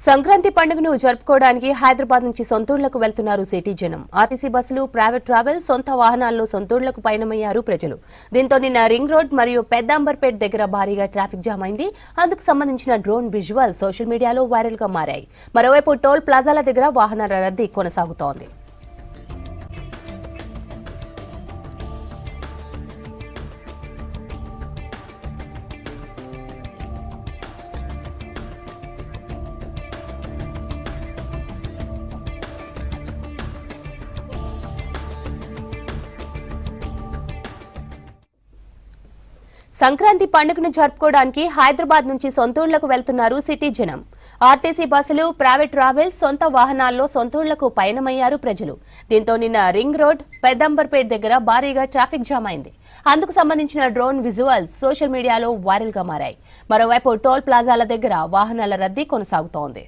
సంక్రాంతి పండుగను జరుపుకోవడానికి హైదరాబాద్ నుంచి సొంతూళ్లకు వెళ్తున్నారు సిటీ జనం. ఆర్టీసీ బస్సులు, ప్రైవేట్ ట్రావెల్, సొంత వాహనాల్లో సొంతూళ్లకు పయనమయ్యారు ప్రజలు. దీంతో నిన్న రింగ్ రోడ్ మరియు పెద్దాంబర్పేట్ దగ్గర భారీగా ట్రాఫిక్ జామ్ అయింది. అందుకు సంబంధించిన డ్రోన్ విజువల్ సోషల్ మీడియాలో వైరల్ గా మారాయి. మరోవైపు టోల్ ప్లాజాల దగ్గర వాహనాల రద్దీ కొనసాగుతోంది. సంక్రాంతి పండుగను జరుపుకోవడానికి హైదరాబాద్ నుంచి సొంతూళ్లకు వెళ్తున్నారు సిటీ జనం. ఆర్టీసీ బస్సులు, ప్రైవేట్ ట్రావెల్స్, సొంత వాహనాల్లో సొంతూళ్లకు పయనమయ్యారు ప్రజలు. దీంతో నిన్న రింగ్ రోడ్, పెద్దంబర్పేట్ దగ్గర భారీగా ట్రాఫిక్ జామ్ అయింది. అందుకు సంబంధించిన డ్రోన్ విజువల్స్ సోషల్ మీడియాలో వైరల్ గా మారాయి. మరోవైపు టోల్ ప్లాజాల దగ్గర వాహనాల రద్దీ కొనసాగుతోంది.